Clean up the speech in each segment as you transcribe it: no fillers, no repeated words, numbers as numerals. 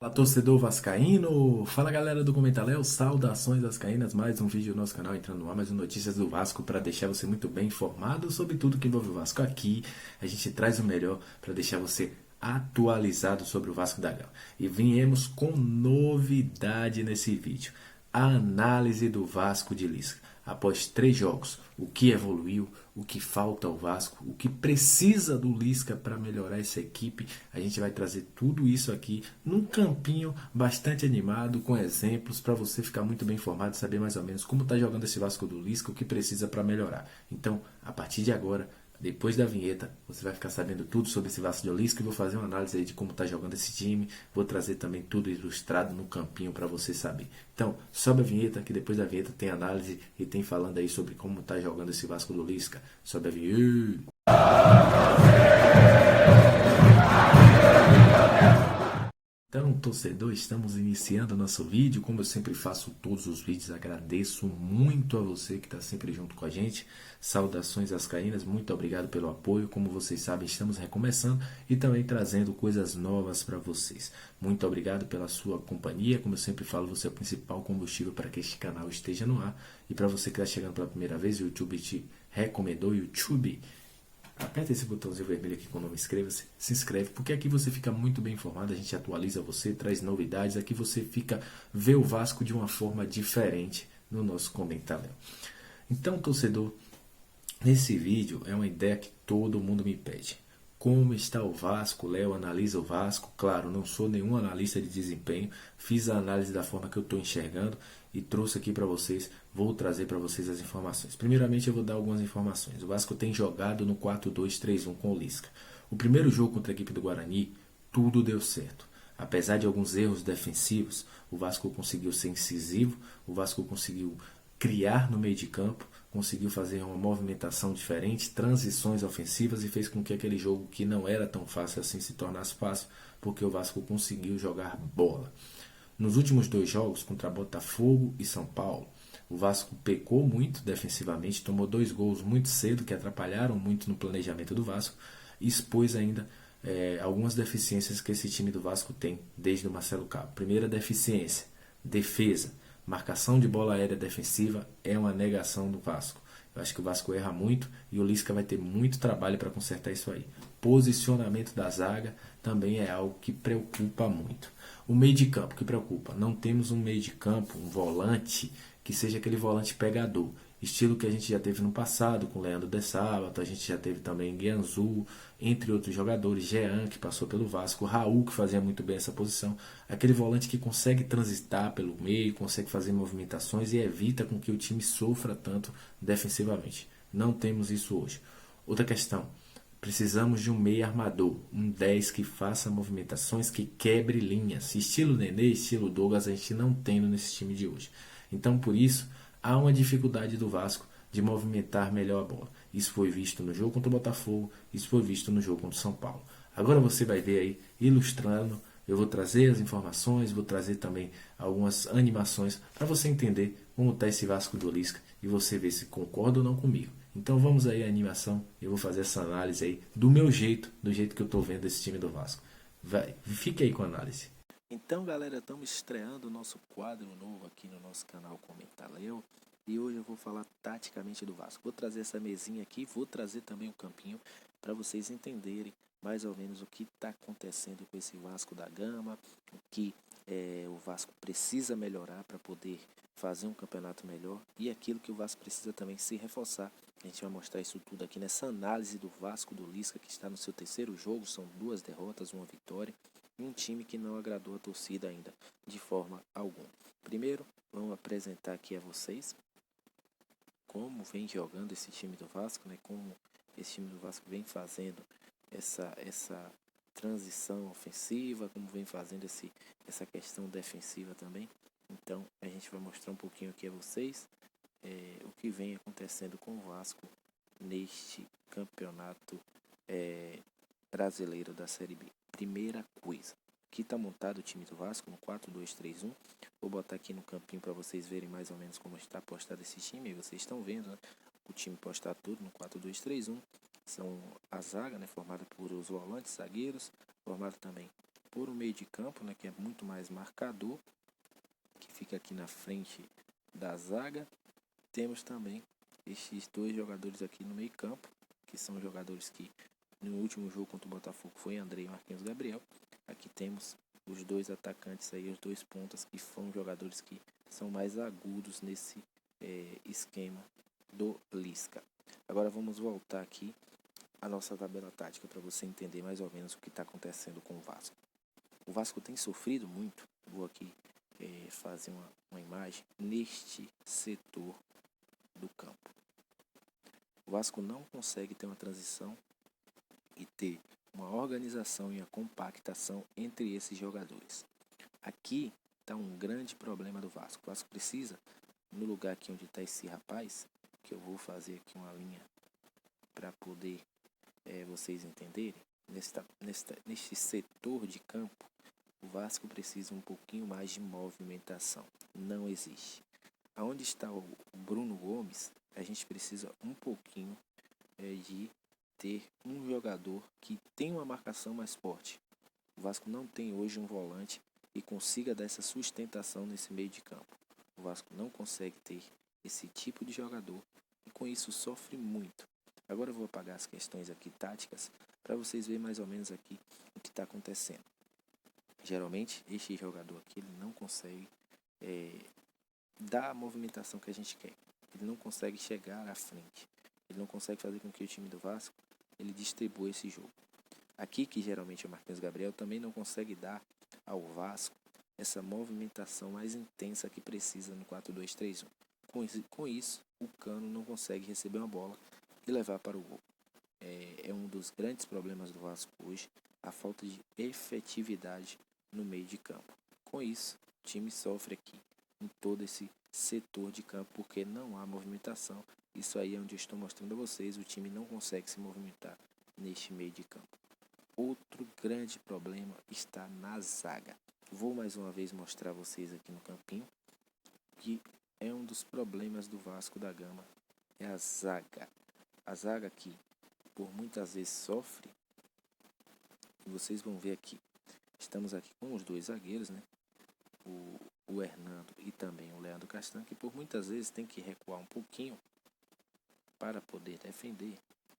Fala torcedor vascaíno, fala galera do Comentaléu, saudações vascaínas, mais um vídeo no nosso canal entrando no ar, mais um Notícias do Vasco para deixar você muito bem informado sobre tudo que envolve o Vasco. Aqui a gente traz o melhor para deixar você atualizado sobre o Vasco da Gama. E viemos com novidade nesse vídeo, a análise do Vasco de Lisca. Após 3 jogos, o que evoluiu, o que falta ao Vasco, o que precisa do Lisca para melhorar essa equipe. A gente vai trazer tudo isso aqui num campinho bastante animado, com exemplos, para você ficar muito bem informado, saber mais ou menos como está jogando esse Vasco do Lisca, o que precisa para melhorar. Então, a partir de agora, depois da vinheta, você vai ficar sabendo tudo sobre esse Vasco de Lisca e vou fazer uma análise aí de como está jogando esse time. Vou trazer também tudo ilustrado no campinho para você saber. Então, sobe a vinheta, que depois da vinheta tem análise e tem falando aí sobre como está jogando esse Vasco do Lisca. Sobe a vinheta. Então, torcedor, estamos iniciando nosso vídeo. Como eu sempre faço todos os vídeos, agradeço muito a você que está sempre junto com a gente. Saudações vascaínas, muito obrigado pelo apoio. Como vocês sabem, estamos recomeçando e também trazendo coisas novas para vocês. Muito obrigado pela sua companhia. Como eu sempre falo, você é o principal combustível para que este canal esteja no ar. E para você que está chegando pela primeira vez, o YouTube te recomendou. YouTube, aperta esse botãozinho vermelho aqui com o nome inscreva-se, se inscreve, porque aqui você fica muito bem informado, a gente atualiza você, traz novidades, aqui você fica vê o Vasco de uma forma diferente no nosso comentário. Então, torcedor, nesse vídeo é uma ideia que todo mundo me pede. Como está o Vasco? Léo analisa o Vasco. Claro, não sou nenhum analista de desempenho. Fiz a análise da forma que eu estou enxergando e trouxe aqui para vocês. Vou trazer para vocês as informações. Primeiramente, eu vou dar algumas informações. O Vasco tem jogado no 4-2-3-1 com o Lisca. O primeiro jogo contra a equipe do Guarani, tudo deu certo. Apesar de alguns erros defensivos, o Vasco conseguiu ser incisivo, o Vasco conseguiu criar no meio de campo, conseguiu fazer uma movimentação diferente, transições ofensivas e fez com que aquele jogo que não era tão fácil assim se tornasse fácil, porque o Vasco conseguiu jogar bola. Nos últimos 2 jogos, contra Botafogo e São Paulo, o Vasco pecou muito defensivamente, tomou 2 gols muito cedo que atrapalharam muito no planejamento do Vasco e expôs ainda algumas deficiências que esse time do Vasco tem desde o Marcelo Cabo. Primeira deficiência, defesa. Marcação de bola aérea defensiva é uma negação do Vasco. Eu acho que o Vasco erra muito e o Lisca vai ter muito trabalho para consertar isso aí. Posicionamento da zaga também é algo que preocupa muito. O meio de campo que preocupa. Não temos um meio de campo, um volante que seja aquele volante pegador. Estilo que a gente já teve no passado com Leandro de Sábato, a gente já teve também Guianzu, entre outros jogadores, Jean, que passou pelo Vasco, Raul, que fazia muito bem essa posição. Aquele volante que consegue transitar pelo meio, consegue fazer movimentações e evita com que o time sofra tanto defensivamente. Não temos isso hoje. Outra questão, precisamos de um meio armador, um 10 que faça movimentações, que quebre linhas. Estilo Nenê, estilo Douglas, a gente não tem nesse time de hoje. Então, por isso, há uma dificuldade do Vasco de movimentar melhor a bola. Isso foi visto no jogo contra o Botafogo, isso foi visto no jogo contra o São Paulo. Agora você vai ver aí, ilustrando, eu vou trazer as informações, vou trazer também algumas animações para você entender como está esse Vasco do Lisca e você ver se concorda ou não comigo. Então vamos aí à animação, eu vou fazer essa análise aí do meu jeito, do jeito que eu estou vendo esse time do Vasco. Vai, fique aí com a análise. Então, galera, estamos estreando o nosso quadro novo aqui no nosso canal Comentário. E hoje eu vou falar taticamente do Vasco. Vou trazer essa mesinha aqui, vou trazer também o campinho para vocês entenderem mais ou menos o que está acontecendo com esse Vasco da Gama, o que o Vasco precisa melhorar para poder fazer um campeonato melhor e aquilo que o Vasco precisa também se reforçar. A gente vai mostrar isso tudo aqui nessa análise do Vasco do Lisca, que está no seu terceiro jogo, são 2 derrotas, 1 vitória. E um time que não agradou a torcida ainda, de forma alguma. Primeiro, vamos apresentar aqui a vocês como vem jogando esse time do Vasco, né? Como esse time do Vasco vem fazendo essa transição ofensiva, como vem fazendo essa questão defensiva também. Então, a gente vai mostrar um pouquinho aqui a vocês o que vem acontecendo com o Vasco neste campeonato brasileiro da Série B. Primeira coisa, aqui está montado o time do Vasco no 4-2-3-1. Vou botar aqui no campinho para vocês verem mais ou menos como está postado esse time. Vocês estão vendo, né? O time postado tudo no 4-2-3-1. São a zaga, né, formada por os volantes, zagueiros, formado também por um meio de campo, né, que é muito mais marcador, que fica aqui na frente da zaga. Temos também estes dois jogadores aqui no meio campo, que são jogadores que no último jogo contra o Botafogo foi André e Marquinhos Gabriel. Aqui temos os dois atacantes aí, os dois pontas, que foram jogadores que são mais agudos nesse esquema do Lisca. Agora vamos voltar aqui à nossa tabela tática para você entender mais ou menos o que está acontecendo com o Vasco. O Vasco tem sofrido muito. Vou aqui fazer uma imagem neste setor do campo. O Vasco não consegue ter uma transição e ter uma organização e uma compactação entre esses jogadores. Aqui está um grande problema do Vasco. O Vasco precisa, no lugar aqui onde está esse rapaz, que eu vou fazer aqui uma linha para poder vocês entenderem, neste setor de campo, o Vasco precisa um pouquinho mais de movimentação. Não existe. Aonde está o Bruno Gomes, a gente precisa um pouquinho de ter um jogador que tem uma marcação mais forte. O Vasco não tem hoje um volante que consiga dar essa sustentação nesse meio de campo. O Vasco não consegue ter esse tipo de jogador e com isso sofre muito. Agora eu vou apagar as questões aqui táticas para vocês verem mais ou menos aqui o que está acontecendo. Geralmente este jogador aqui ele não consegue dar a movimentação que a gente quer. Ele não consegue chegar à frente. Ele não consegue fazer com que o time do Vasco ele distribua esse jogo. Aqui, que geralmente é o Marquinhos Gabriel, também não consegue dar ao Vasco essa movimentação mais intensa que precisa no 4-2-3-1. Com isso, o Cano não consegue receber uma bola e levar para o gol. É um dos grandes problemas do Vasco hoje, a falta de efetividade no meio de campo. Com isso, o time sofre aqui em todo esse setor de campo porque não há movimentação. Isso aí é onde eu estou mostrando a vocês, o time não consegue se movimentar neste meio de campo. Outro grande problema está na zaga. Vou mais uma vez mostrar a vocês aqui no campinho que é um dos problemas do Vasco da Gama, é a zaga. A zaga aqui, por muitas vezes sofre, e vocês vão ver aqui. Estamos aqui com os dois zagueiros, né? O Hernando e também o Leandro Castan, que por muitas vezes tem que recuar um pouquinho para poder defender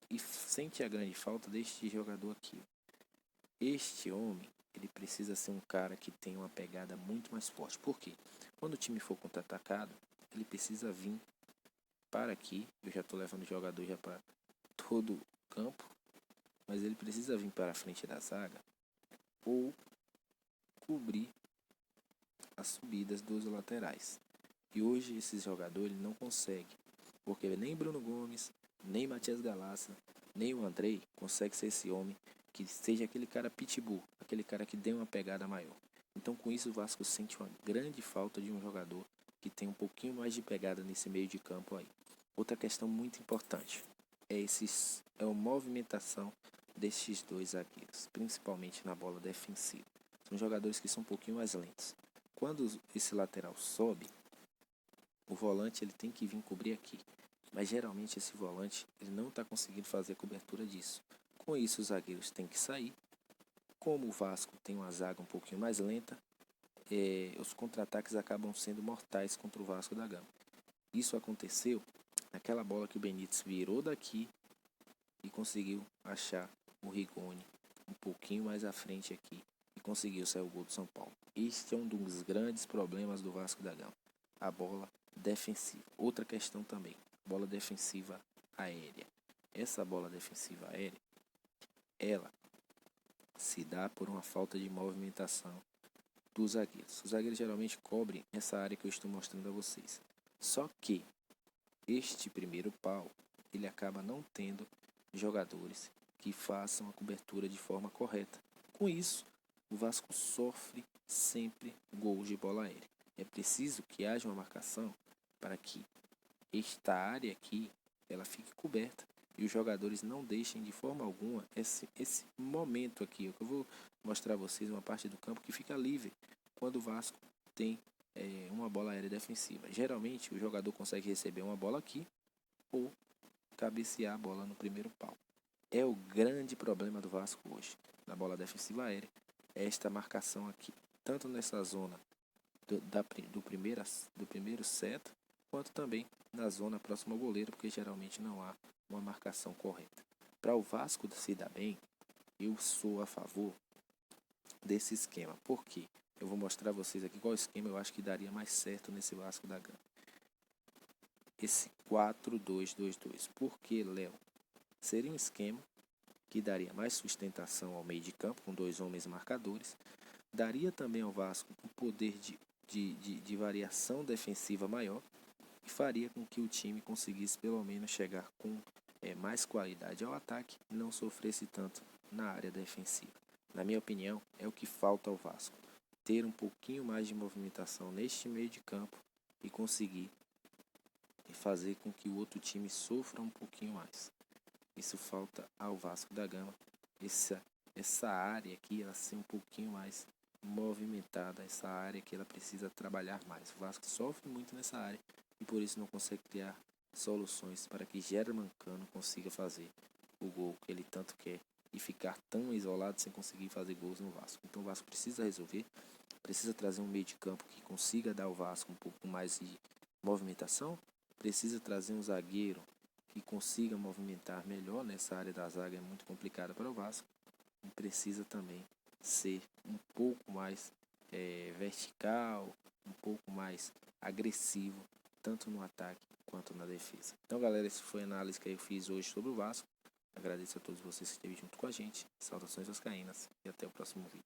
e sente a grande falta deste jogador aqui. Este homem, ele precisa ser um cara que tem uma pegada muito mais forte. Por quê? Quando o time for contra-atacado, ele precisa vir para aqui. Eu já estou levando o jogador já para todo o campo, mas ele precisa vir para a frente da zaga ou cobrir as subidas dos laterais. E hoje esse jogador ele não consegue, porque nem Bruno Gomes, nem Matias Galassa, nem o Andrei consegue ser esse homem que seja aquele cara pitbull, aquele cara que dê uma pegada maior. Então com isso o Vasco sente uma grande falta de um jogador que tem um pouquinho mais de pegada nesse meio de campo aí. Outra questão muito importante é a movimentação destes dois zagueiros, principalmente na bola defensiva. São jogadores que são um pouquinho mais lentos. Quando esse lateral sobe, o volante ele tem que vir cobrir aqui. Mas geralmente esse volante ele não está conseguindo fazer a cobertura disso. Com isso os zagueiros têm que sair. Como o Vasco tem uma zaga um pouquinho mais lenta, os contra-ataques acabam sendo mortais contra o Vasco da Gama. Isso aconteceu naquela bola que o Benítez virou daqui e conseguiu achar o Rigoni um pouquinho mais à frente aqui e conseguiu sair o gol do São Paulo. Este é um dos grandes problemas do Vasco da Gama, a bola defensiva. Outra questão também, bola defensiva aérea. Essa bola defensiva aérea, ela se dá por uma falta de movimentação dos zagueiros. Os zagueiros geralmente cobrem essa área que eu estou mostrando a vocês. Só que este primeiro pau, ele acaba não tendo jogadores que façam a cobertura de forma correta. Com isso, o Vasco sofre sempre gols de bola aérea. É preciso que haja uma marcação para que esta área aqui ela fique coberta e os jogadores não deixem de forma alguma esse momento aqui. Eu vou mostrar a vocês uma parte do campo que fica livre quando o Vasco tem uma bola aérea defensiva. Geralmente o jogador consegue receber uma bola aqui ou cabecear a bola no primeiro pau. É o grande problema do Vasco hoje, na bola defensiva aérea, esta marcação aqui, tanto nessa zona do primeiro seto, quanto também na zona próxima ao goleiro, porque geralmente não há uma marcação correta. Para o Vasco se dar bem, eu sou a favor desse esquema. Por quê? Eu vou mostrar a vocês aqui qual esquema eu acho que daria mais certo nesse Vasco da Gama. Esse 4-2-2-2. Por que, Léo? Seria um esquema que daria mais sustentação ao meio de campo, com 2 homens marcadores. Daria também ao Vasco um poder de variação defensiva maior e faria com que o time conseguisse pelo menos chegar com mais qualidade ao ataque e não sofresse tanto na área defensiva. Na minha opinião, é o que falta ao Vasco. Ter um pouquinho mais de movimentação neste meio de campo e conseguir fazer com que o outro time sofra um pouquinho mais. Isso falta ao Vasco da Gama. Essa área aqui, ela ser um pouquinho mais movimentada, essa área que ela precisa trabalhar mais. O Vasco sofre muito nessa área e por isso não consegue criar soluções para que German Cano consiga fazer o gol que ele tanto quer e ficar tão isolado sem conseguir fazer gols no Vasco. Então o Vasco precisa resolver, precisa trazer um meio de campo que consiga dar ao Vasco um pouco mais de movimentação, precisa trazer um zagueiro que consiga movimentar melhor nessa área da zaga, é muito complicada para o Vasco, e precisa também ser um pouco mais vertical, um pouco mais agressivo, tanto no ataque quanto na defesa. Então, galera, essa foi a análise que eu fiz hoje sobre o Vasco. Agradeço a todos vocês que esteve junto com a gente. Saudações vascaínas e até o próximo vídeo.